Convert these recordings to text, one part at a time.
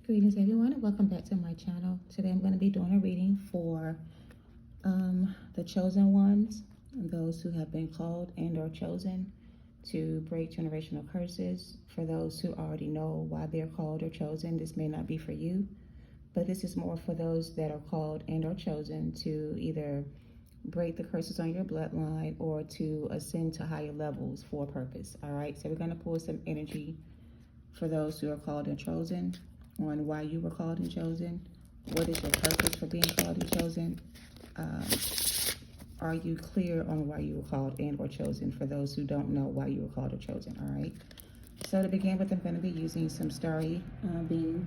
Greetings everyone and welcome back to my channel. Today I'm going to be doing a reading for the chosen ones, those who have been called and or chosen to break generational curses. For those who already know why they're called or chosen, this may not be for you, but this is more for those that are called and or chosen to either break the curses on your bloodline or to ascend to higher levels for a purpose. All right, so we're going to pull some energy for those who are called and chosen, on why you were called and chosen. What is your purpose for being called and chosen? Are you clear on why you were called and or chosen, for those who don't know why you were called or chosen? All right. So to begin with, I'm going to be using some Starry Beam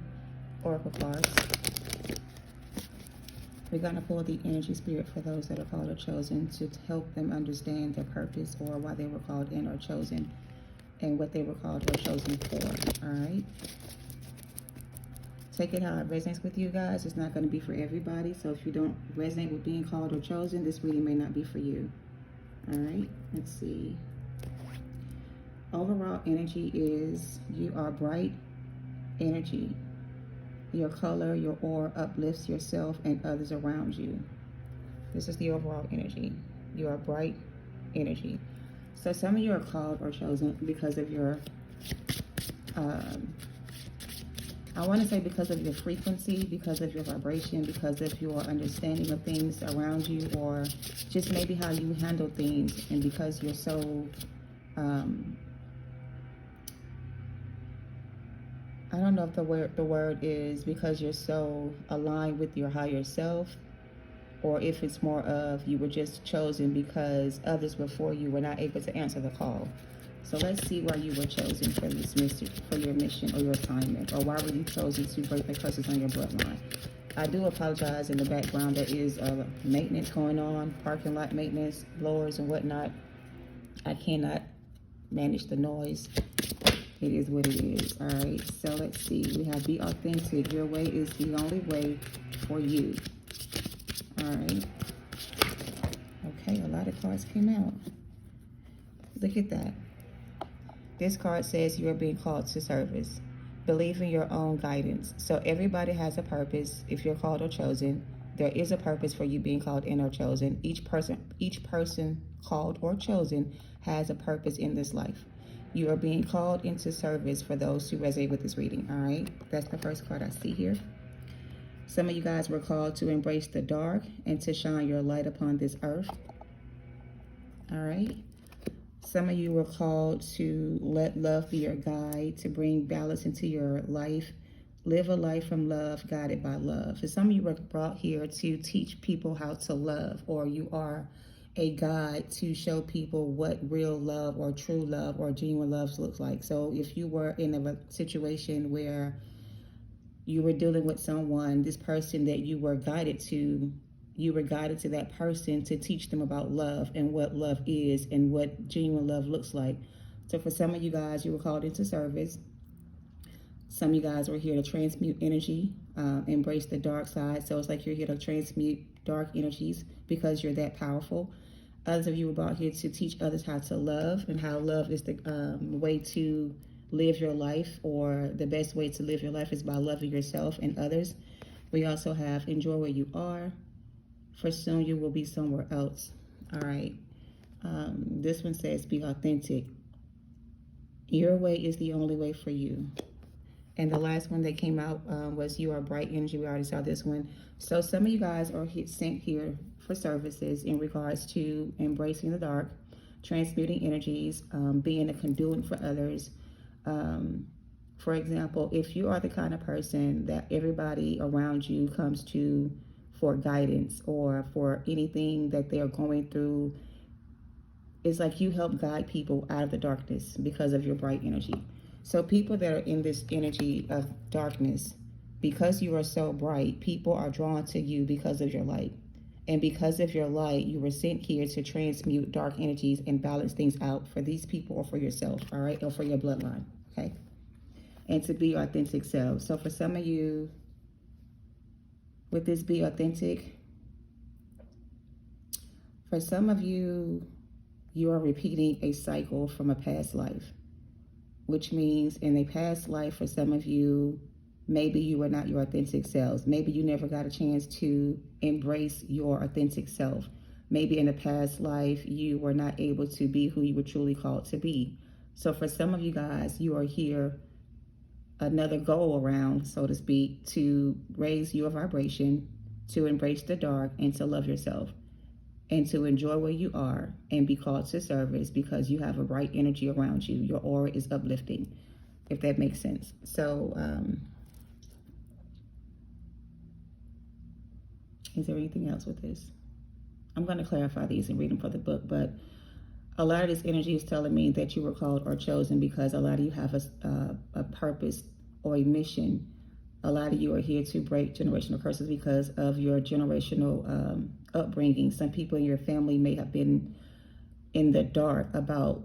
Oracle cards. We're going to pull the energy spirit for those that are called or chosen to help them understand their purpose or why they were called in or chosen and what they were called or chosen for. All right. Take it how it resonates with you guys. It's not going to be for everybody. So if you don't resonate with being called or chosen, this reading may not be for you. All right, let's see. Overall energy is you are bright energy. Your color, your aura uplifts yourself and others around you. This is the overall energy. You are bright energy. So some of you are called or chosen because of your I want to say because of your frequency, because of your vibration, because of your understanding of things around you, or just maybe how you handle things, and because you're so, I don't know if the word is because you're so aligned with your higher self, or if it's more of you were just chosen because others before you were not able to answer the call. So let's see why you were chosen for this mission, for your mission or your assignment, or why were you chosen to break the curses on your bloodline. I do apologize in the background. There is maintenance going on, parking lot maintenance, blowers and whatnot. I cannot manage the noise. It is what it is. All right, so let's see. We have be authentic. Your way is the only way for you. All right. Okay, a lot of cards came out. Look at that. This card says you are being called to service. Believe in your own guidance. So everybody has a purpose. If you're called or chosen, there is a purpose for you being called in or chosen. Each person called or chosen has a purpose in this life. You are being called into service for those who resonate with this reading. All right, that's the first card I see here. Some of you guys were called to embrace the dark and to shine your light upon this earth. All right. Some of you were called to let love be your guide, to bring balance into your life. Live a life from love, guided by love. So some of you were brought here to teach people how to love, or you are a guide to show people what real love or true love or genuine love looks like. So if you were in a situation where you were dealing with someone, this person that you were guided to that person to teach them about love and what love is and what genuine love looks like. So for some of you guys, you were called into service. Some of you guys were here to transmute energy, embrace the dark side. So it's like you're here to transmute dark energies because you're that powerful. Others of you were brought here to teach others how to love, and how love is the way to live your life, or the best way to live your life is by loving yourself and others. We also have enjoy where you are, for soon you will be somewhere else. All right. This one says be authentic. Your way is the only way for you. And the last one that came out was you are bright energy. We already saw this one. So some of you guys are sent here for services in regards to embracing the dark, transmuting energies, being a conduit for others. For example, if you are the kind of person that everybody around you comes to for guidance or for anything that they're going through, it's like you help guide people out of the darkness because of your bright energy. So people that are in this energy of darkness, because you are so bright, people are drawn to you because of your light. And because of your light, you were sent here to transmute dark energies and balance things out for these people or for yourself, all right, or for your bloodline, okay? And to be your authentic self. So for some of you, with this be authentic, for some of you, you are repeating a cycle from a past life, which means in a past life for some of you, Maybe you were not your authentic selves. Maybe you never got a chance to embrace your authentic self. Maybe in a past life, you were not able to be who you were truly called to be. So for some of you guys, you are here, another go around, so to speak, to raise your vibration, to embrace the dark, and to love yourself, and to enjoy where you are and be called to service because you have a bright energy around you. Your aura is uplifting, if that makes sense. So, is there anything else with this? I'm going to clarify these and read them for the book, but a lot of this energy is telling me that you were called or chosen because a lot of you have a purpose or a mission. A lot of you are here to break generational curses because of your generational upbringing. Some people in your family may have been in the dark about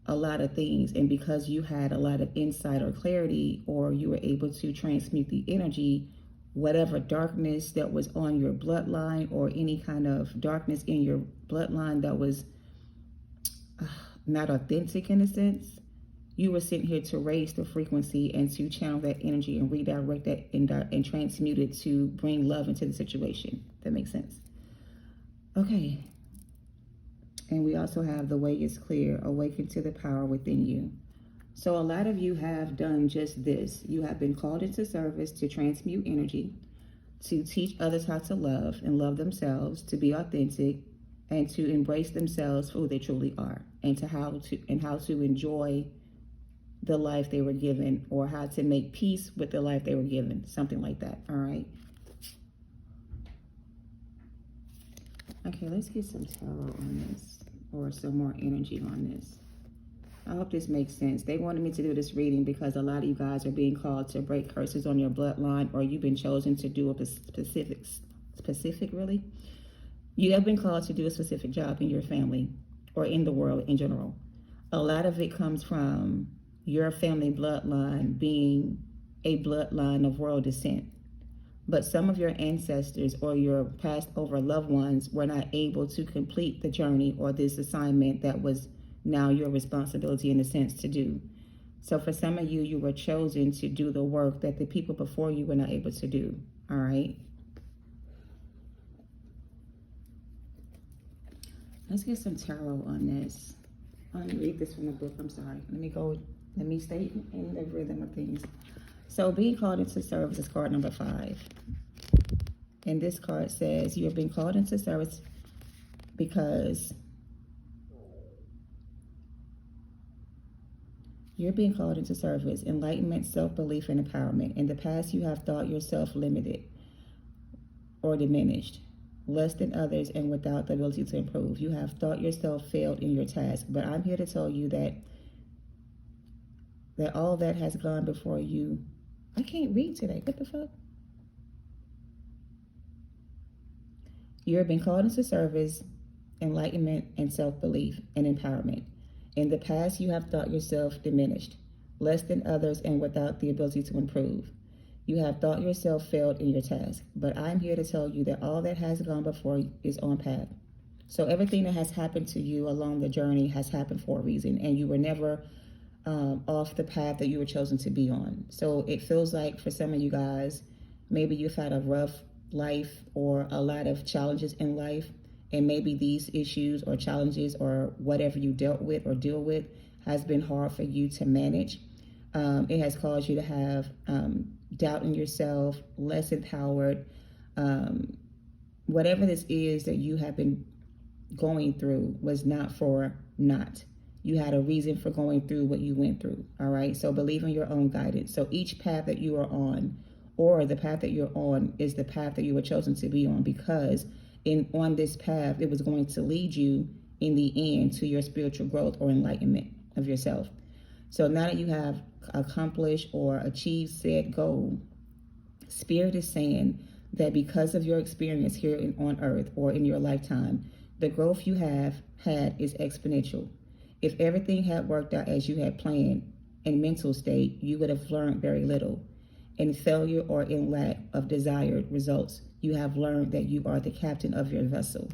a lot of things, and because you had a lot of insight or clarity, or you were able to transmute the energy, whatever darkness that was on your bloodline or any kind of darkness in your bloodline that was not authentic in a sense, you were sent here to raise the frequency and to channel that energy and redirect that and transmute it to bring love into the situation. That makes sense. Okay. And we also have the way is clear, awaken to the power within you. So a lot of you have done just this. You have been called into service to transmute energy, to teach others how to love and love themselves, to be authentic, and to embrace themselves for who they truly are, and how to enjoy the life they were given, or how to make peace with the life they were given, something like that. All right. Okay, let's get some tarot on this, or some more energy on this. I hope this makes sense. They wanted me to do this reading because a lot of you guys are being called to break curses on your bloodline, or you've been chosen to do a specific really. You have been called to do a specific job in your family or in the world in general. A lot of it comes from your family bloodline being a bloodline of royal descent. But some of your ancestors or your passed over loved ones were not able to complete the journey or this assignment that was now your responsibility in a sense to do. So for some of you, you were chosen to do the work that the people before you were not able to do. All right. Let's get some tarot on this. Let me read this from the book. I'm sorry. Let me stay in the rhythm of things. So being called into service is card number 5. And this card says you have been called into service because you're being called into service, enlightenment, self-belief, and empowerment. In the past, you have thought yourself limited or diminished, less than others, and without the ability to improve. You have thought yourself failed in your task. But I'm here to tell you that all that has gone before you. I can't read today. What the fuck? You have been called into service, enlightenment, and self-belief, and empowerment. In the past, you have thought yourself diminished, less than others, and without the ability to improve. You have thought yourself failed in your task. But I'm here to tell you that all that has gone before is on path. So everything that has happened to you along the journey has happened for a reason, and you were never off the path that you were chosen to be on. So it feels like for some of you guys, maybe you've had a rough life or a lot of challenges in life, and maybe these issues or challenges or whatever you dealt with or deal with has been hard for you to manage. It has caused you to have doubt in yourself, less empowered. Whatever this is that you have been going through was not for naught. You had a reason for going through what you went through, all right? So believe in your own guidance. So each path that you are on, or the path that you're on, is the path that you were chosen to be on, because on this path, it was going to lead you in the end to your spiritual growth or enlightenment of yourself. So now that you have accomplished or achieved said goal, Spirit is saying that because of your experience here on earth or in your lifetime, the growth you have had is exponential. If everything had worked out as you had planned in mental state, you would have learned very little. In failure or in lack of desired results, you have learned that you are the captain of your vessel.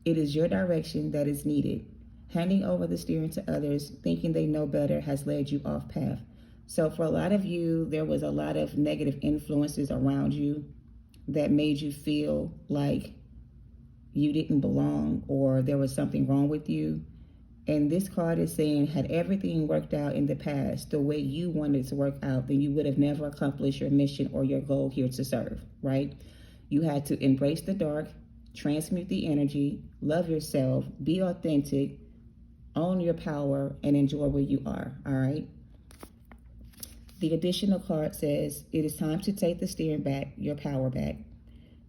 It is your direction that is needed. Handing over the steering to others, thinking they know better, has led you off path. So for a lot of you, there was a lot of negative influences around you that made you feel like you didn't belong or there was something wrong with you. And this card is saying, had everything worked out in the past the way you wanted it to work out, then you would have never accomplished your mission or your goal here to serve, right? You had to embrace the dark, transmute the energy, love yourself, be authentic, own your power, and enjoy where you are, all right? The additional card says, it is time to take the steering back, your power back.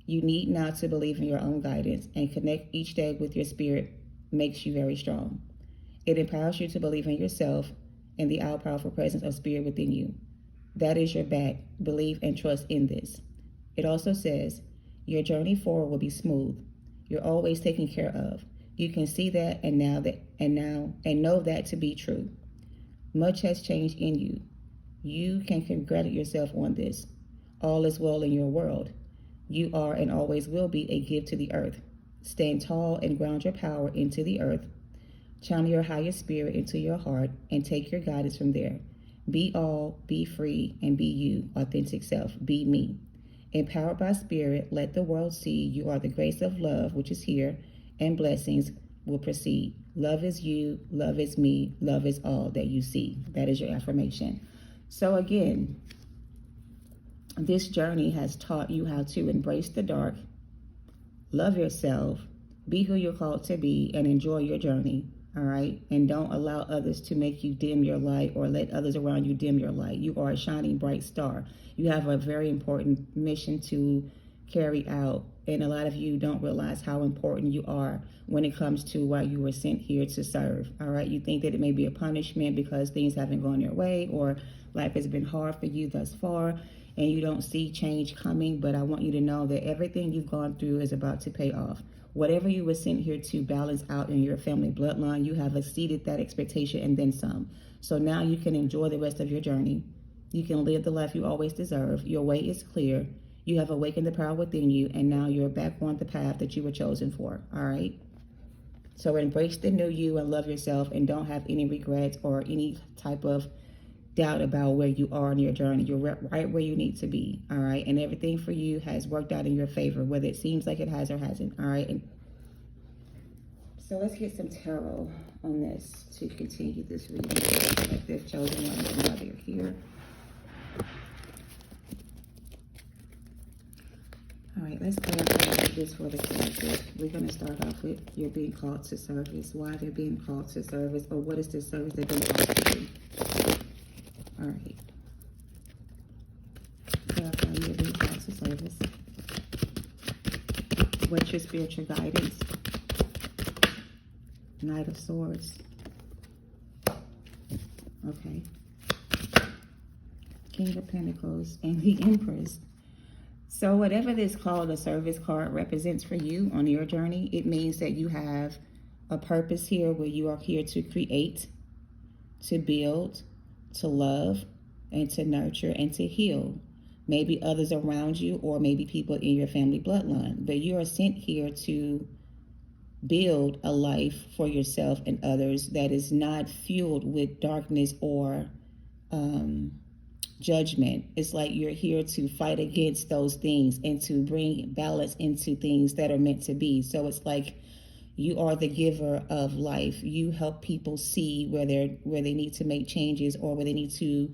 You need not to believe in your own guidance, and connect each day with your spirit makes you very strong. It empowers you to believe in yourself and the all-powerful presence of spirit within you. That is your back. Believe and trust in this. It also says, your journey forward will be smooth. You're always taken care of. You can see that and know that to be true. Much has changed in you. You can congratulate yourself on this. All is well in your world. You are and always will be a gift to the earth. Stand tall and ground your power into the earth. Channel your highest spirit into your heart and take your guidance from there. Be all, be free, and be you, authentic self. Be me. Empowered by spirit, let the world see you are the grace of love, which is here, and blessings will proceed. Love is you, love is me, love is all that you see. That is your affirmation. So again, this journey has taught you how to embrace the dark, love yourself, be who you're called to be, and enjoy your journey. All right. And don't allow others to make you dim your light or let others around you dim your light. You are a shining bright star. You have a very important mission to carry out. And a lot of you don't realize how important you are when it comes to why you were sent here to serve. All right. You think that it may be a punishment because things haven't gone your way or life has been hard for you thus far and you don't see change coming. But I want you to know that everything you've gone through is about to pay off. Whatever you were sent here to balance out in your family bloodline, you have exceeded that expectation and then some. So now you can enjoy the rest of your journey. You can live the life you always deserve. Your way is clear. You have awakened the power within you, and now you're back on the path that you were chosen for, all right? So embrace the new you and love yourself and don't have any regrets or any type of doubt about where you are in your journey. You're right where you need to be, all right? And everything for you has worked out in your favor, whether it seems like it has or hasn't, all right? And so let's get some tarot on this to continue this reading. Collective chosen ones and why they're here. All right, let's clarify this for the collective. We're going to start off with you're being called to service, why they're being called to service, or what is the service they're being called to do. All right. Clarify you're being called to service. What's your spiritual guidance? Knight of Swords. Okay. King of Pentacles and the Empress. So whatever this call to service card represents for you on your journey, it means that you have a purpose here where you are here to create, to build, to love, and to nurture and to heal. Maybe others around you or maybe people in your family bloodline. But you are sent here to build a life for yourself and others that is not fueled with darkness or judgment. It's like you're here to fight against those things and to bring balance into things that are meant to be. So it's like you are the giver of life. You help people see where they need to make changes or where they need to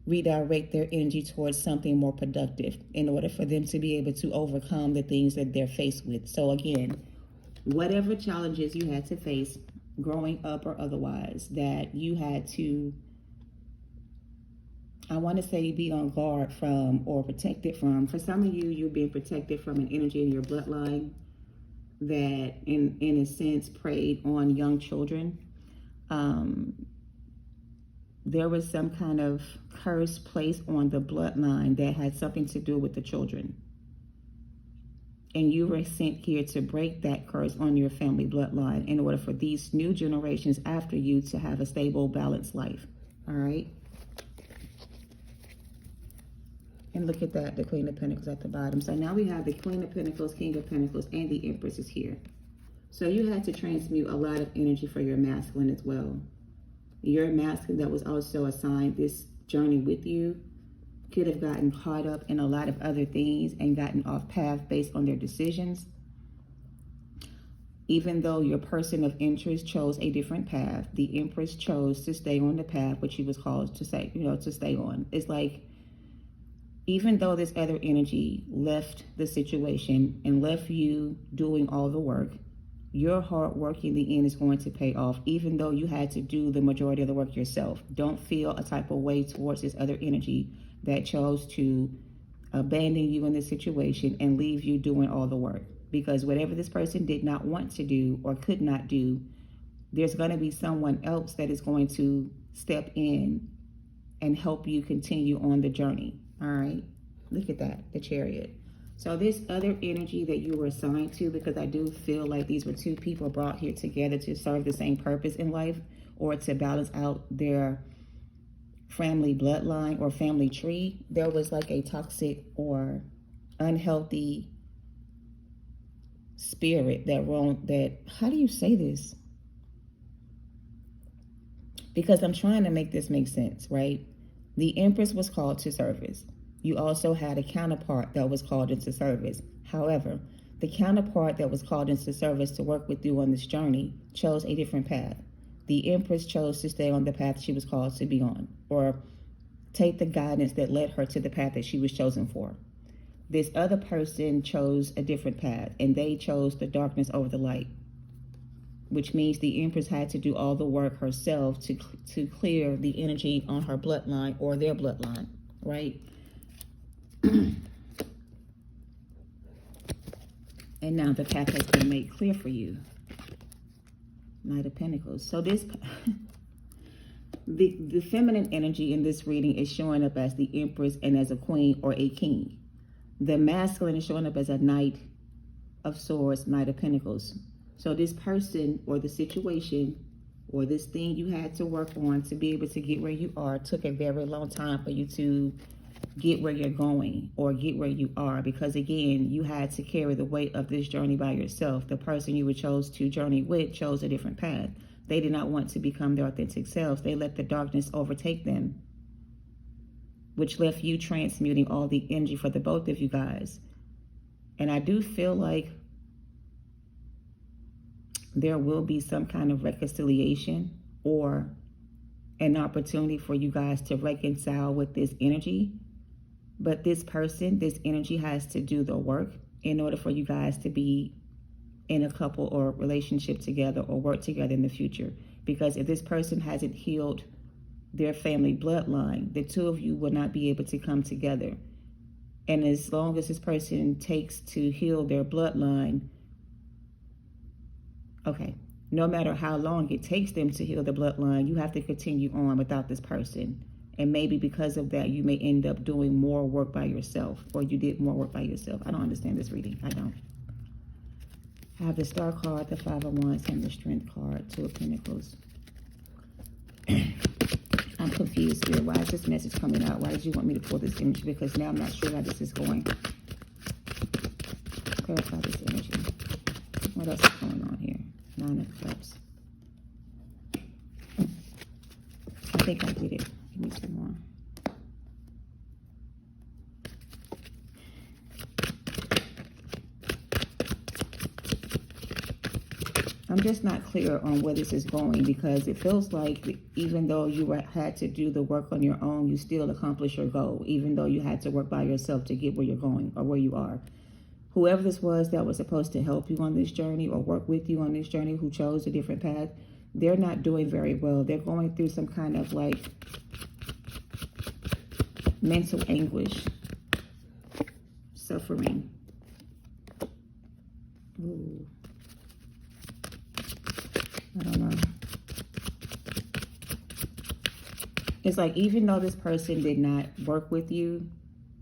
redirect their energy towards something more productive in order for them to be able to overcome the things that they're faced with. So again, whatever challenges you had to face growing up or otherwise that you had to, I want to say, be on guard from or protected from. For some of you, you're being protected from an energy in your bloodline that in a sense preyed on young children. There was some kind of curse placed on the bloodline that had something to do with the children. And you were sent here to break that curse on your family bloodline in order for these new generations after you to have a stable, balanced life. All right? And look at that, the Queen of Pentacles at the bottom. So now we have the Queen of Pentacles, King of Pentacles, and the Empress is here. So you had to transmute a lot of energy for your masculine as well. Your masculine that was also assigned this journey with you could have gotten caught up in a lot of other things and gotten off path based on their decisions. Even though your person of interest chose a different path, the Empress chose to stay on the path which she was called to say, to stay on. It's like, even though this other energy left the situation and left you doing all the work, your hard work in the end is going to pay off, even though you had to do the majority of the work yourself. Don't feel a type of way towards this other energy that chose to abandon you in this situation and leave you doing all the work. Because whatever this person did not want to do or could not do, there's going to be someone else that is going to step in and help you continue on the journey. All right, look at that, the Chariot. So this other energy that you were assigned to, because I do feel like these were two people brought here together to serve the same purpose in life, or to balance out their family bloodline or family tree. There was like a toxic or unhealthy spirit that how do you say this? Because I'm trying to make this make sense, right? The Empress was called to service. You also had a counterpart that was called into service. However, the counterpart that was called into service to work with you on this journey chose a different path. The Empress chose to stay on the path she was called to be on, or take the guidance that led her to the path that she was chosen for. This other person chose a different path, and they chose the darkness over the light, which means the Empress had to do all the work herself to clear the energy on her bloodline or their bloodline, right? And now the path has been made clear for you. Knight of Pentacles. So this, the feminine energy in this reading is showing up as the Empress and as a queen or a king. The masculine is showing up as a Knight of Swords, Knight of Pentacles. So this person or the situation or this thing you had to work on to be able to get where you are took a very long time for you to get where you're going or get where you are, because again, you had to carry the weight of this journey by yourself. The person you were chose to journey with chose a different path. They did not want to become their authentic selves. They let the darkness overtake them, which left you transmuting all the energy for the both of you guys. And I do feel like there will be some kind of reconciliation or an opportunity for you guys to reconcile with this energy. But this person, this energy has to do the work in order for you guys to be in a couple or relationship together or work together in the future. Because if this person hasn't healed their family bloodline, the two of you will not be able to come together. And as long as this person takes to heal their bloodline, okay, no matter how long it takes them to heal the bloodline, you have to continue on without this person. And maybe because of that, you may end up doing more work by yourself, or you did more work by yourself. I don't understand this reading. I don't. I have the Star card, the Five of Wands, and the Strength card, Two of Pentacles. I'm confused here. Why is this message coming out? Why did you want me to pull this image? Because now I'm not sure how this is going. Clarify this energy. What else is going on here? Nine of Cups. I think I get it. Give me some more. I'm just not clear on where this is going, because it feels like even though you had to do the work on your own, you still accomplish your goal, even though you had to work by yourself to get where you're going or where you are. Whoever this was that was supposed to help you on this journey or work with you on this journey, who chose a different path, they're not doing very well. They're going through some kind of like mental anguish, suffering. Ooh. I don't know. It's like, even though this person did not work with you,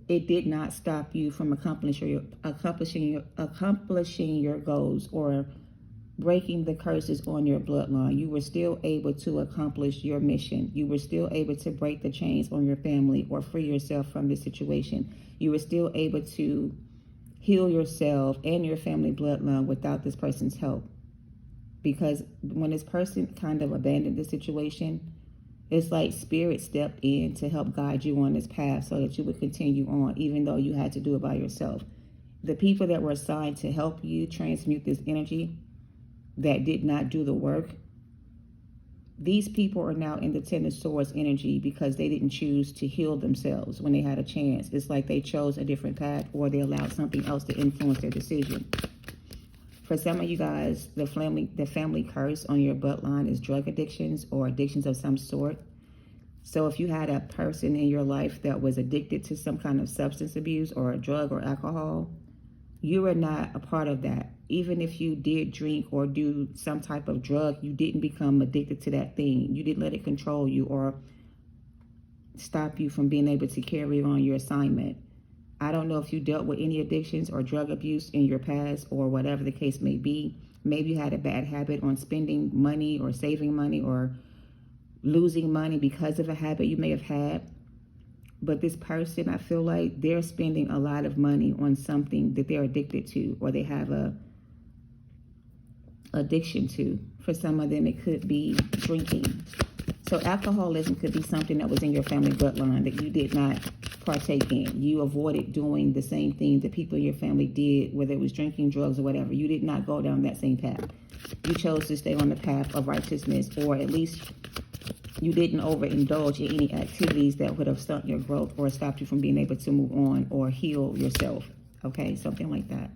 it did not stop you from accomplishing your goals or breaking the curses on your bloodline. You were still able to accomplish your mission. You were still able to break the chains on your family or free yourself from this situation. You were still able to heal yourself and your family bloodline without this person's help. Because when this person kind of abandoned the situation, It's like spirit stepped in to help guide you on this path so that you would continue on, even though you had to do it by yourself. The people that were assigned to help you transmute this energy that did not do the work, these people are now in the Ten of Swords energy because they didn't choose to heal themselves when they had a chance. It's like they chose a different path, or they allowed something else to influence their decision. For some of you guys, the family curse on your bloodline is drug addictions or addictions of some sort. So if you had a person in your life that was addicted to some kind of substance abuse or a drug or alcohol, you are not a part of that. Even if you did drink or do some type of drug, you didn't become addicted to that thing. You didn't let it control you or stop you from being able to carry on your assignment. I don't know if you dealt with any addictions or drug abuse in your past or whatever the case may be. Maybe you had a bad habit on spending money or saving money or losing money because of a habit you may have had. But this person, I feel like they're spending a lot of money on something that they're addicted to, or they have a addiction to. For some of them, it could be drinking. So alcoholism could be something that was in your family bloodline that you did not partake in. You avoided doing the same thing that people in your family did, whether it was drinking, drugs, or whatever. You did not go down that same path. You chose to stay on the path of righteousness, or at least you didn't overindulge in any activities that would have stunted your growth or stopped you from being able to move on or heal yourself. Okay, something like that.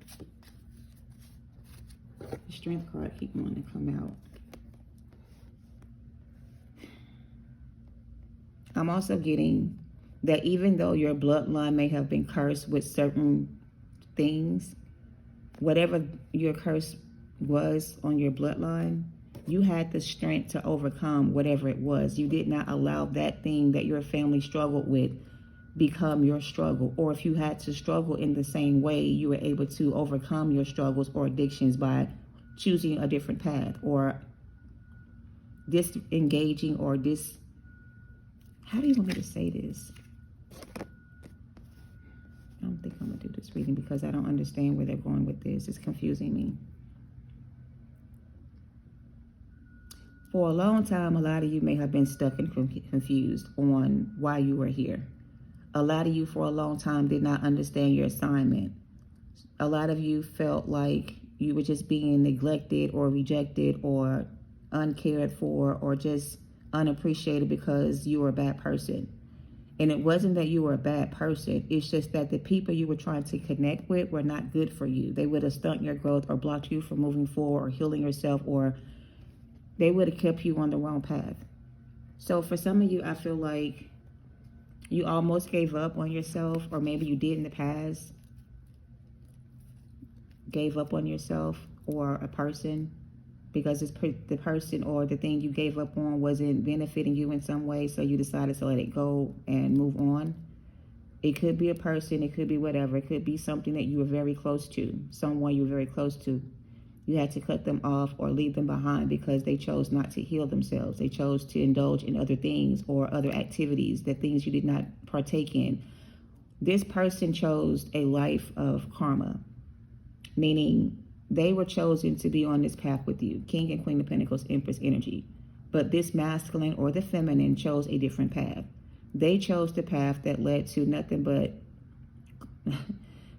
The Strength card keep wanting to come out. I'm also getting that even though your bloodline may have been cursed with certain things, whatever your curse was on your bloodline, you had the strength to overcome whatever it was. You did not allow that thing that your family struggled with become your struggle. Or if you had to struggle in the same way, you were able to overcome your struggles or addictions by choosing a different path or disengaging or how do you want me to say this? I don't think I'm going to do this reading because I don't understand where they're going with this. It's confusing me. For a long time, a lot of you may have been stuck and confused on why you were here. A lot of you for a long time did not understand your assignment. A lot of you felt like you were just being neglected or rejected or uncared for or just unappreciated because you were a bad person. And it wasn't that you were a bad person. It's just that the people you were trying to connect with were not good for you. They would have stunted your growth or blocked you from moving forward or healing yourself, or they would have kept you on the wrong path. So for some of you, I feel like you almost gave up on yourself, or maybe you did in the past, gave up on yourself or a person because the person or the thing you gave up on wasn't benefiting you in some way, so you decided to let it go and move on. It could be a person, it could be whatever. It could be something that you were very close to, someone you were very close to. You had to cut them off or leave them behind because they chose not to heal themselves. They chose to indulge in other things or other activities, the things you did not partake in. This person chose a life of karma, meaning they were chosen to be on this path with you. King and Queen of Pentacles, Empress energy. But this masculine or the feminine chose a different path. They chose the path that led to nothing but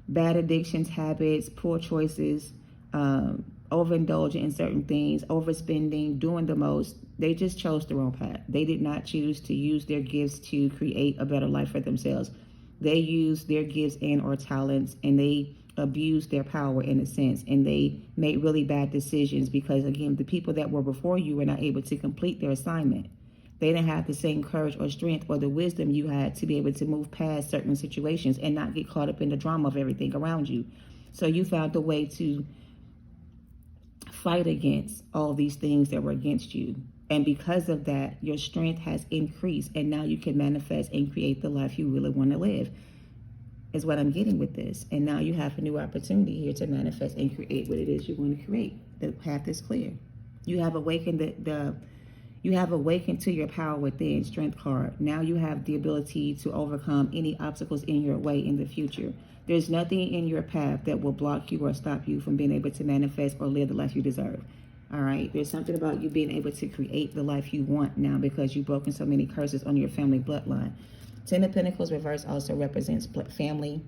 bad addictions, habits, poor choices, overindulging in certain things, overspending, doing the most. They just chose the wrong path. They did not choose to use their gifts to create a better life for themselves. They used their gifts and or talents, and they abused their power in a sense, and they made really bad decisions because, again, the people that were before you were not able to complete their assignment. They didn't have the same courage or strength or the wisdom you had to be able to move past certain situations and not get caught up in the drama of everything around you. So you found a way to fight against all these things that were against you. And because of that, your strength has increased, and now you can manifest and create the life you really want to live, is what I'm getting with this. And now you have a new opportunity here to manifest and create what it is you want to create. The path is clear. You have awakened you have awakened to your power within, Strength card. Now you have the ability to overcome any obstacles in your way in the future. There's nothing in your path that will block you or stop you from being able to manifest or live the life you deserve. All right. There's something about you being able to create the life you want now because you've broken so many curses on your family bloodline. Ten of Pentacles reverse also represents family.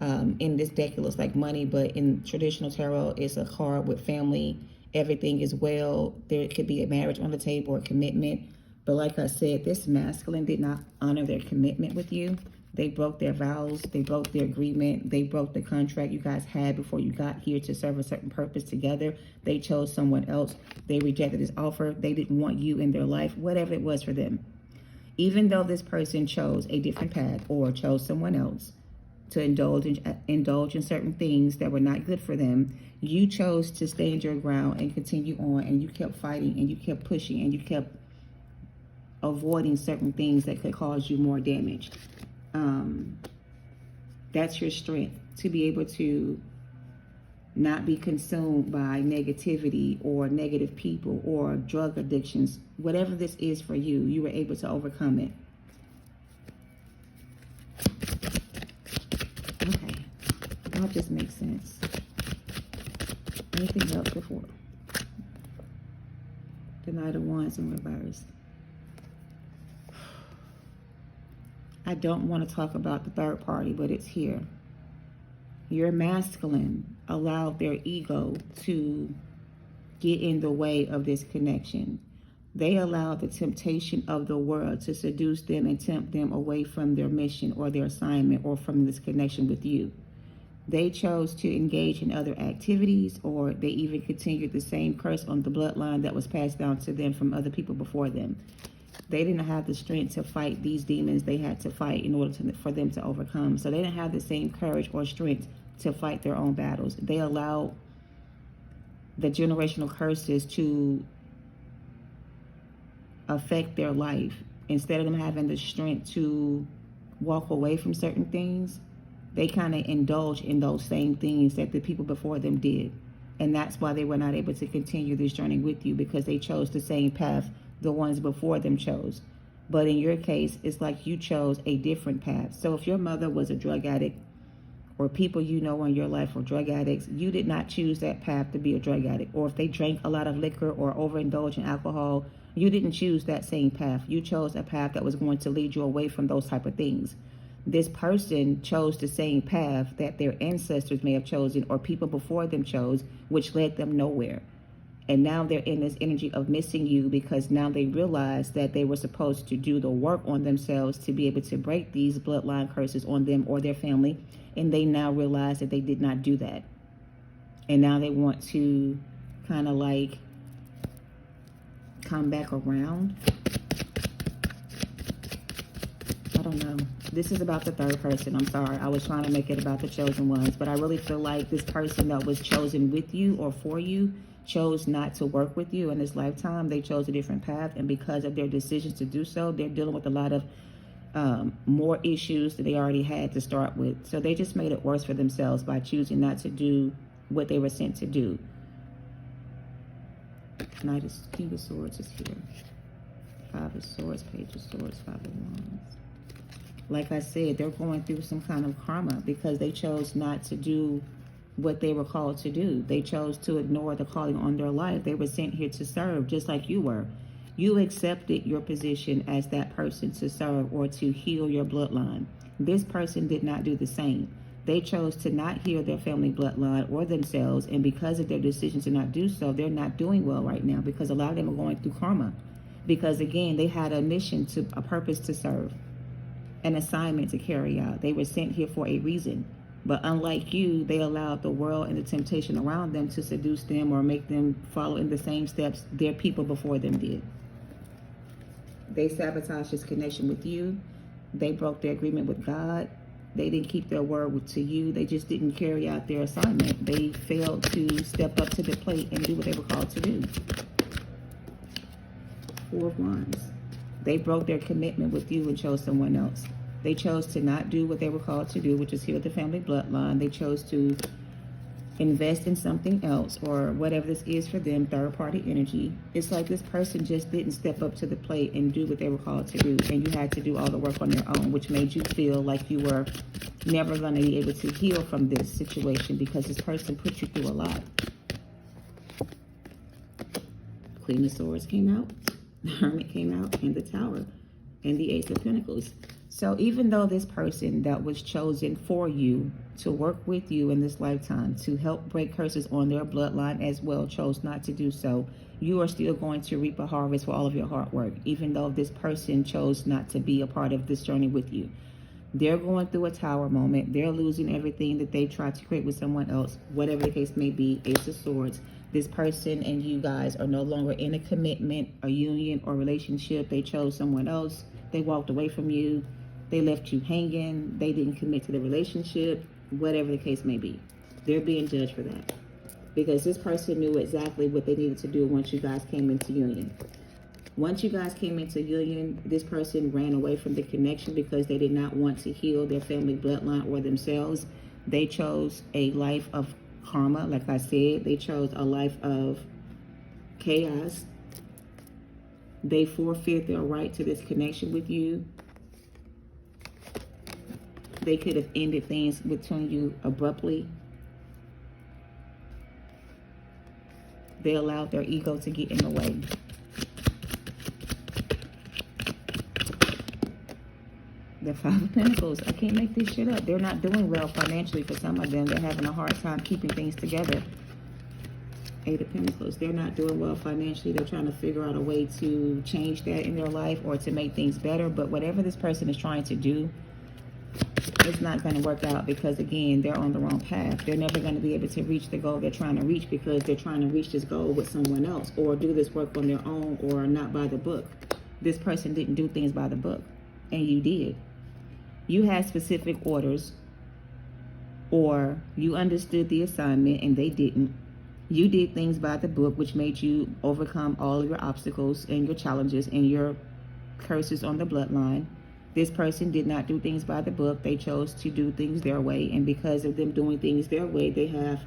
In this deck, it looks like money, but in traditional tarot, it's a card with family. Everything is well. There could be a marriage on the table or a commitment. But like I said, this masculine did not honor their commitment with you. They broke their vows. They broke their agreement. They broke the contract you guys had before you got here to serve a certain purpose together. They chose someone else. They rejected his offer. They didn't want you in their life, whatever it was for them. Even though this person chose a different path or chose someone else to indulge in certain things that were not good for them, you chose to stand your ground and continue on, and you kept fighting and you kept pushing and you kept avoiding certain things that could cause you more damage. That's your strength, to be able to not be consumed by negativity or negative people or drug addictions. Whatever this is for you, you were able to overcome it. Okay, that just makes sense. Anything else before? The Knight of Wands in reverse. I don't want to talk about the third party, but it's here. Your masculine allowed their ego to get in the way of this connection. They allowed the temptation of the world to seduce them and tempt them away from their mission or their assignment or from this connection with you. They chose to engage in other activities, or they even continued the same curse on the bloodline that was passed down to them from other people before them. They didn't have the strength to fight these demons they had to fight in order for them to overcome. So they didn't have the same courage or strength to fight their own battles. They allowed the generational curses to affect their life. Instead of them having the strength to walk away from certain things, they kind of indulge in those same things that the people before them did. And that's why they were not able to continue this journey with you, because they chose the same path the ones before them chose. But in your case, it's like you chose a different path. So if your mother was a drug addict, or people you know in your life were drug addicts, you did not choose that path to be a drug addict. Or if they drank a lot of liquor or overindulged in alcohol, you didn't choose that same path. You chose a path that was going to lead you away from those type of things. This person chose the same path that their ancestors may have chosen or people before them chose, which led them nowhere. And now they're in this energy of missing you, because now they realize that they were supposed to do the work on themselves to be able to break these bloodline curses on them or their family. And they now realize that they did not do that. And now they want to kind of like come back around. I don't know. This is about the third person. I'm sorry. I was trying to make it about the chosen ones, but I really feel like this person that was chosen with you or for you chose not to work with you in this lifetime. They chose a different path, and because of their decisions to do so, they're dealing with a lot of more issues that they already had to start with. So they just made it worse for themselves by choosing not to do what they were sent to do. Knight of King of Swords is here. Five of Swords, Page of Swords, Five of Wands. Like I said, they're going through some kind of karma because they chose not to do what they were called to do. They chose to ignore the calling on their life. They were sent here to serve, just like you were. You accepted your position as that person to serve or to heal your bloodline. This person did not do the same. They chose to not heal their family bloodline or themselves, and because of their decision to not do so, they're not doing well right now, because a lot of them are going through karma. Because again, they had a mission, to a purpose to serve, an assignment to carry out. They were sent here for a reason. But unlike you, they allowed the world and the temptation around them to seduce them or make them follow in the same steps their people before them did. They sabotaged this connection with you. They broke their agreement with God. They didn't keep their word to you. They just didn't carry out their assignment. They failed to step up to the plate and do what they were called to do. Four of Wands. They broke their commitment with you and chose someone else. They chose to not do what they were called to do, which is heal the family bloodline. They chose to invest in something else or whatever this is for them, third-party energy. It's like this person just didn't step up to the plate and do what they were called to do, and you had to do all the work on your own, which made you feel like you were never going to be able to heal from this situation because this person put you through a lot. Queen of Swords came out, the Hermit came out, and the Tower, and the Ace of Pentacles. So even though this person that was chosen for you to work with you in this lifetime, to help break curses on their bloodline as well, chose not to do so, you are still going to reap a harvest for all of your hard work, even though this person chose not to be a part of this journey with you. They're going through a Tower moment. They're losing everything that they tried to create with someone else, whatever the case may be. Ace of Swords. This person and you guys are no longer in a commitment, a union, or relationship. They chose someone else. They walked away from you. They left you hanging. They didn't commit to the relationship, whatever the case may be. They're being judged for that, because this person knew exactly what they needed to do once you guys came into union. Once you guys came into union, this person ran away from the connection because they did not want to heal their family bloodline or themselves. They chose a life of karma, like I said. They chose a life of chaos. They forfeit their right to this connection with you. They could have ended things between you abruptly. They allowed their ego to get in the way. The Five of Pentacles. I can't make this shit up. They're not doing well financially for some of them. They're having a hard time keeping things together. Eight of Pentacles. They're not doing well financially. They're trying to figure out a way to change that in their life or to make things better. But whatever this person is trying to do, it's not going to work out, because again, they're on the wrong path. They're never going to be able to reach the goal they're trying to reach, because they're trying to reach this goal with someone else, or do this work on their own, or not by the book. This person didn't do things by the book, and you did. You had specific orders, or you understood the assignment and they didn't. You did things by the book, which made you overcome all of your obstacles and your challenges and your curses on the bloodline. This person did not do things by the book. They chose to do things their way, and because of them doing things their way, they have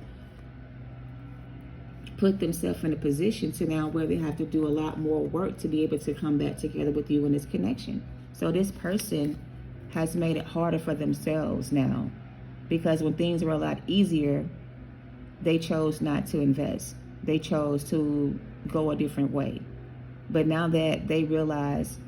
put themselves in a position to now where they have to do a lot more work to be able to come back together with you in this connection. So this person has made it harder for themselves now, because when things were a lot easier, they chose not to invest. They chose to go a different way. But now that they realize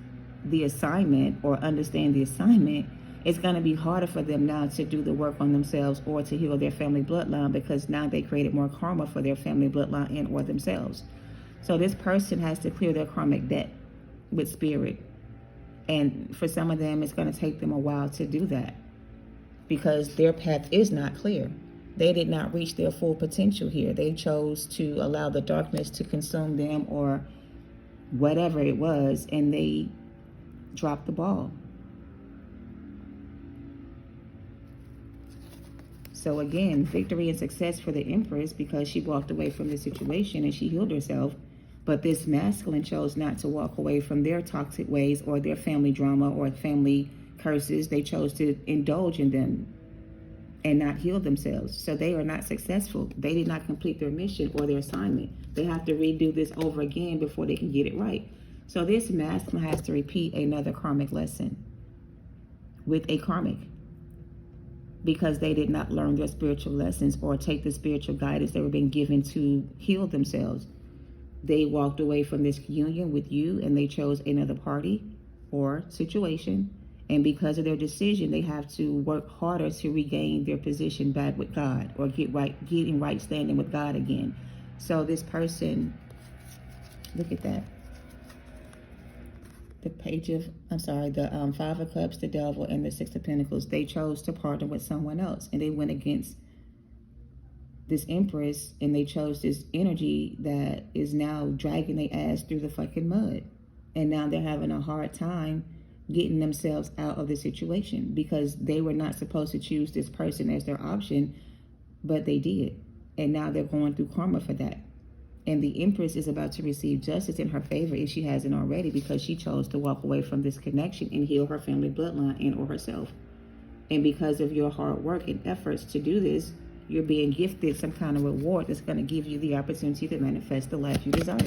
the assignment, or understand the assignment, it's going to be harder for them now to do the work on themselves or to heal their family bloodline, because now they created more karma for their family bloodline and or themselves. So this person has to clear their karmic debt with spirit. And for some of them, it's going to take them a while to do that, because their path is not clear. They did not reach their full potential here. They chose to allow the darkness to consume them, or whatever it was, and they dropped the ball. So again, victory and success for the Empress, because she walked away from the situation and she healed herself. But this masculine chose not to walk away from their toxic ways or their family drama or family curses. They chose to indulge in them and not heal themselves. So they are not successful. They did not complete their mission or their assignment. They have to redo this over again before they can get it right. So this masculine has to repeat another karmic lesson with a karmic, because they did not learn their spiritual lessons or take the spiritual guidance they were being given to heal themselves. They walked away from this union with you and they chose another party or situation. And because of their decision, they have to work harder to regain their position back with God, or get in right standing with God again. So this person, look at that. The the Five of Cups, the Devil, and the Six of Pentacles. They chose to partner with someone else, and they went against this Empress, and they chose this energy that is now dragging their ass through the fucking mud. And now they're having a hard time getting themselves out of the situation, because they were not supposed to choose this person as their option, but they did. And now they're going through karma for that. And the Empress is about to receive justice in her favor if she hasn't already, because she chose to walk away from this connection and heal her family bloodline and or herself. And because of your hard work and efforts to do this, you're being gifted some kind of reward that's going to give you the opportunity to manifest the life you desire.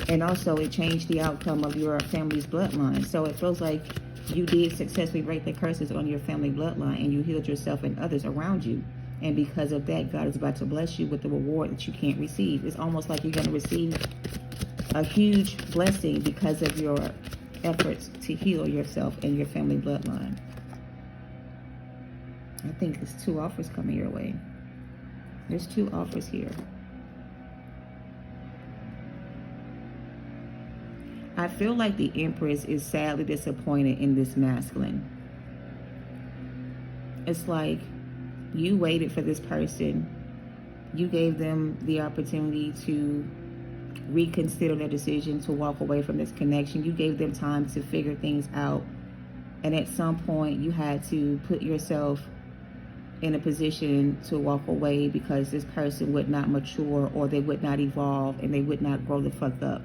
And also, it changed the outcome of your family's bloodline. So it feels like you did successfully break the curses on your family bloodline, and you healed yourself and others around you. And because of that, God is about to bless you with the reward that you can't receive. It's almost like you're going to receive a huge blessing because of your efforts to heal yourself and your family bloodline. I think there's 2 offers coming your way. There's 2 offers here. I feel like the Empress is sadly disappointed in this masculine. It's like you waited for this person. You gave them the opportunity to reconsider their decision to walk away from this connection. You gave them time to figure things out. And at some point, you had to put yourself in a position to walk away because this person would not mature, or they would not evolve, and they would not grow the fuck up.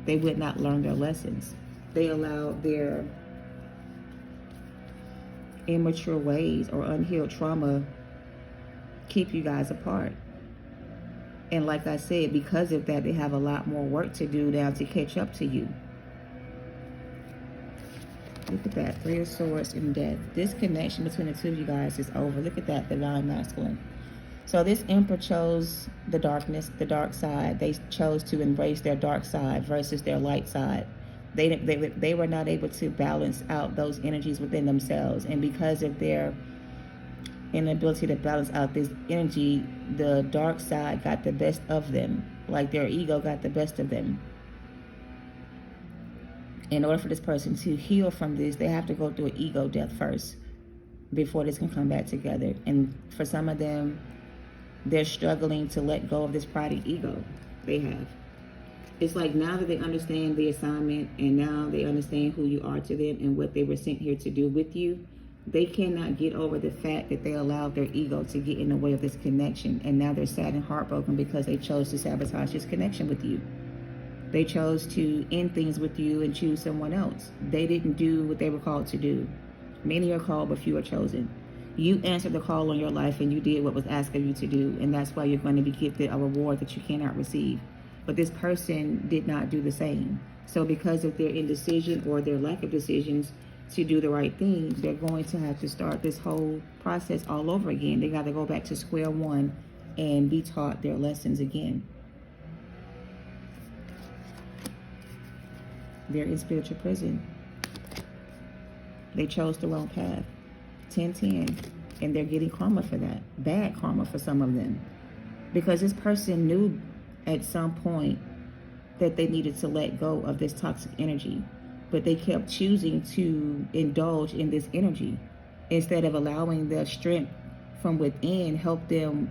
They would not learn their lessons. They allowed their immature ways or unhealed trauma keep you guys apart. And like I said, because of that, they have a lot more work to do now to catch up to you. Look at that, 3 of Swords and Death. This connection between the 2 of you guys is over. Look at that, divine masculine. So this Emperor chose the darkness, the dark side. They chose to embrace their dark side versus their light side. They were not able to balance out those energies within themselves. And because of their inability to balance out this energy, the dark side got the best of them. Like their ego got the best of them. In order for this person to heal from this, they have to go through an ego death first before this can come back together. And for some of them, they're struggling to let go of this pride and ego they have. It's like now that they understand the assignment and now they understand who you are to them and what they were sent here to do with you, they cannot get over the fact that they allowed their ego to get in the way of this connection. And now they're sad and heartbroken because they chose to sabotage this connection with you. They chose to end things with you and choose someone else. They didn't do what they were called to do. Many are called, but few are chosen. You answered the call on your life and you did what was asked of you to do. And that's why you're going to be gifted a reward that you cannot receive. But this person did not do the same. So because of their indecision or their lack of decisions to do the right thing, they're going to have to start this whole process all over again. They got to go back to square one and be taught their lessons again. They're in spiritual prison. They chose the wrong path. 10-10. And they're getting karma for that. Bad karma for some of them. Because this person knew at some point that they needed to let go of this toxic energy. But they kept choosing to indulge in this energy. Instead of allowing the strength from within help them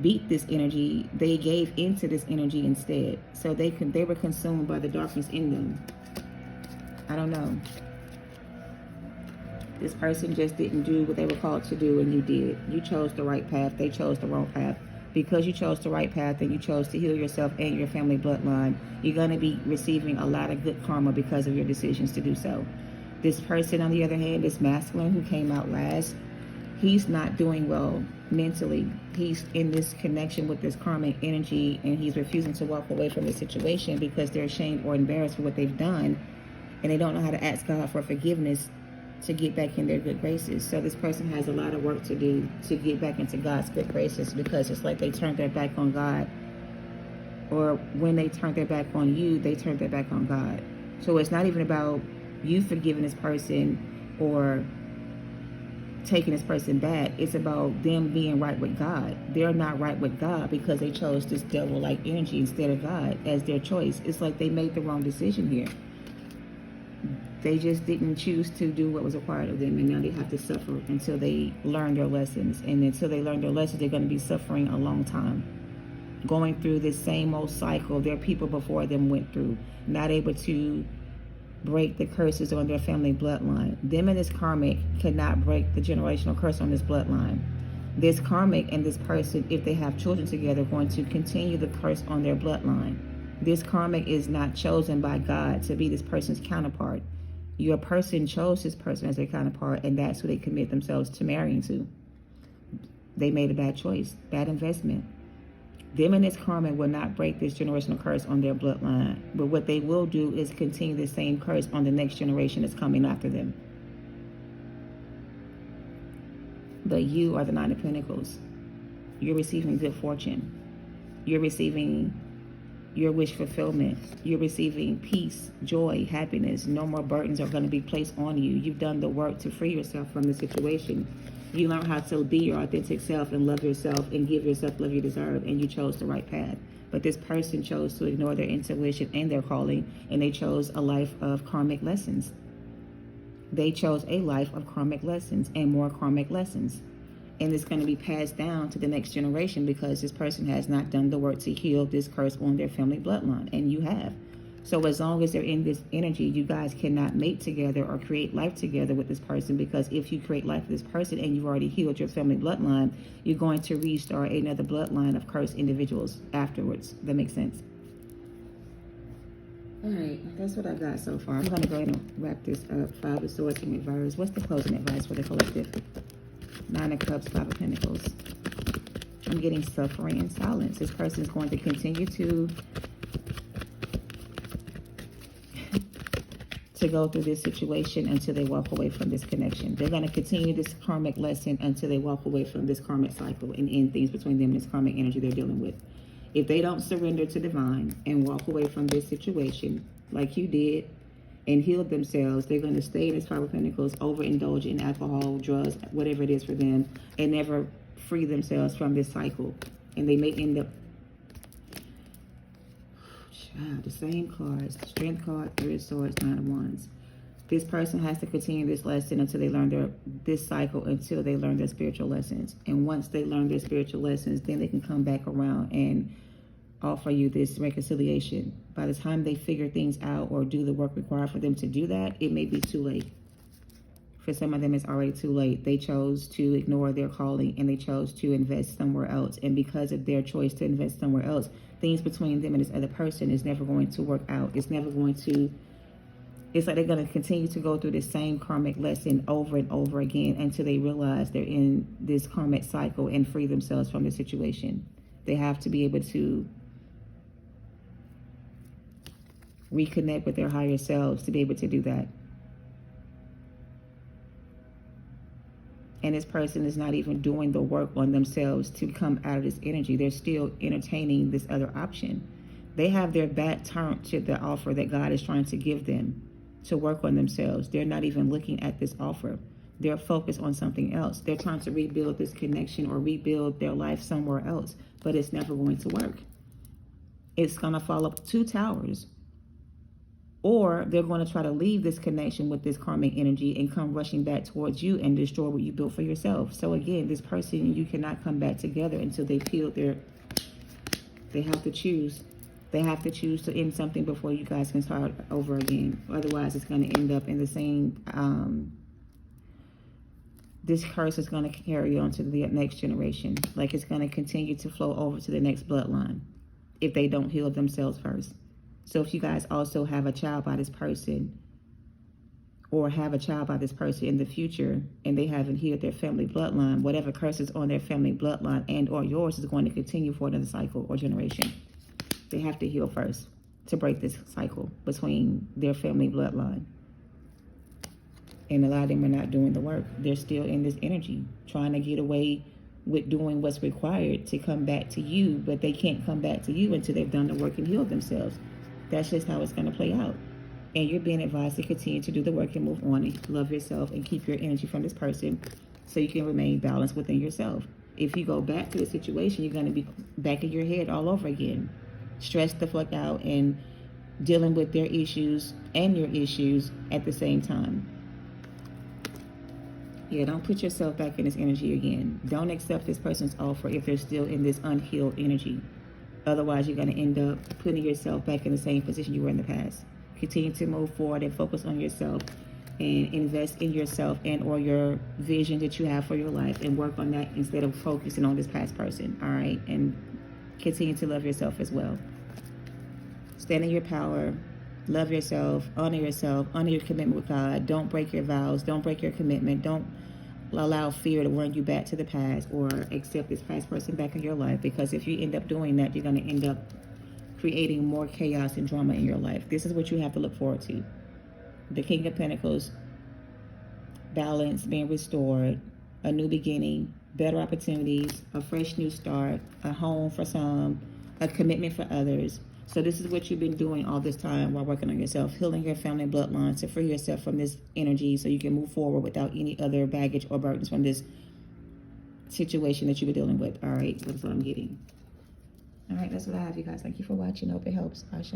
beat this energy, they gave into this energy instead. So they were consumed by the darkness in them. I don't know. This person just didn't do what they were called to do, and you did. You chose the right path. They chose the wrong path. Because you chose the right path and you chose to heal yourself and your family bloodline, you're going to be receiving a lot of good karma because of your decisions to do so. This person, on the other hand, this masculine who came out last, he's not doing well mentally. He's in this connection with this karmic energy, and he's refusing to walk away from the situation because they're ashamed or embarrassed for what they've done, and they don't know how to ask God for forgiveness to get back in their good graces. So this person has a lot of work to do to get back into God's good graces, because it's like they turned their back on God, or when they turned their back on you, they turned their back on God. So it's not even about you forgiving this person or taking this person back. It's about them being right with God. They're not right with God because they chose this devil-like energy instead of God as their choice. It's like they made the wrong decision here. They just didn't choose to do what was required of them, and now they have to suffer until they learn their lessons. And until they learn their lessons, they're going to be suffering a long time, going through this same old cycle their people before them went through, not able to break the curses on their family bloodline. Them and this karmic cannot break the generational curse on this bloodline. This karmic and this person, if they have children together, are going to continue the curse on their bloodline. This karmic is not chosen by God to be this person's counterpart. Your person chose this person as their counterpart, and that's who they commit themselves to marrying to. They made a bad choice, bad investment. Them and this karma will not break this generational curse on their bloodline. But what they will do is continue the same curse on the next generation that's coming after them. But you are the Nine of Pentacles. You're receiving good fortune. You're receiving your wish fulfillment. You're receiving peace, joy, happiness. No more burdens are going to be placed on you. You've done the work to free yourself from the situation. You learn how to be your authentic self and love yourself and give yourself love you deserve, and you chose the right path. But this person chose to ignore their intuition and their calling, and they chose a life of karmic lessons. They chose a life of karmic lessons and more karmic lessons. And it's going to be passed down to the next generation because this person has not done the work to heal this curse on their family bloodline, and you have. So as long as they're in this energy, you guys cannot mate together or create life together with this person, because if you create life with this person and you've already healed your family bloodline, you're going to restart another bloodline of cursed individuals afterwards. That makes sense? All right, that's what I got so far. I'm going to go ahead and wrap this up. 5 of Swords in reverse. What's the closing advice for the collective? 9 of Cups, 5 of Pentacles. I'm getting suffering and silence. This person is going to continue to go through this situation until they walk away from this connection. They're going to continue this karmic lesson until they walk away from this karmic cycle and end things between them and this karmic energy they're dealing with. If they don't surrender to divine and walk away from this situation like you did and heal themselves, they're going to stay in this 5 of Pentacles, overindulge in alcohol, drugs, whatever it is for them, and never free themselves from this cycle. And they may end up, the same cards, Strength card, 3 of Swords, 9 of Wands. This person has to continue this lesson until they learn this cycle, until they learn their spiritual lessons. And once they learn their spiritual lessons, then they can come back around and offer you this reconciliation. By the time they figure things out or do the work required for them to do that, it may be too late. For some of them, it's already too late. They chose to ignore their calling and they chose to invest somewhere else. And because of their choice to invest somewhere else, things between them and this other person is never going to work out. It's never going to, it's like they're going to continue to go through the same karmic lesson over and over again until they realize they're in this karmic cycle and free themselves from the situation. They have to be able to reconnect with their higher selves to be able to do that. And this person is not even doing the work on themselves to come out of this energy. They're still entertaining this other option. They have their back turned to the offer that God is trying to give them to work on themselves. They're not even looking at this offer. They're focused on something else. They're trying to rebuild this connection or rebuild their life somewhere else, but it's never going to work. It's going to fall up 2 towers. Or they're going to try to leave this connection with this karmic energy and come rushing back towards you and destroy what you built for yourself. So again, this person, you cannot come back together until they've healed their, they have to choose. They have to choose to end something before you guys can start over again. Otherwise, it's going to end up in the same, this curse is going to carry on to the next generation. Like it's going to continue to flow over to the next bloodline if they don't heal themselves first. So if you guys also have a child by this person or have a child by this person in the future and they haven't healed their family bloodline, whatever curses on their family bloodline and or yours is going to continue for another cycle or generation. They have to heal first to break this cycle between their family bloodline. And a lot of them are not doing the work. They're still in this energy, trying to get away with doing what's required to come back to you, but they can't come back to you until they've done the work and healed themselves. That's just how it's going to play out. And you're being advised to continue to do the work and move on and love yourself and keep your energy from this person so you can remain balanced within yourself. If you go back to the situation, you're going to be back in your head all over again, stressed the fuck out and dealing with their issues and your issues at the same time. Yeah, don't put yourself back in this energy again. Don't accept this person's offer if they're still in this unhealed energy. Otherwise, you're going to end up putting yourself back in the same position you were in the past. Continue to move forward and focus on yourself and invest in yourself and or your vision that you have for your life and work on that instead of focusing on this past person, all right? And continue to love yourself as well. Stand in your power, love yourself, honor your commitment with God. Don't break your vows, don't break your commitment, don't allow fear to run you back to the past or accept this past person back in your life, because if you end up doing that, you're going to end up creating more chaos and drama in your life. This is what you have to look forward to. The King of Pentacles, balance being restored, a new beginning, better opportunities, a fresh new start, a home for some, a commitment for others. So this is what you've been doing all this time while working on yourself, healing your family bloodline to free yourself from this energy so you can move forward without any other baggage or burdens from this situation that you've been dealing with. All right, that's what I'm getting. All right, that's what I have, you guys. Thank you for watching. I hope it helps. Ashe.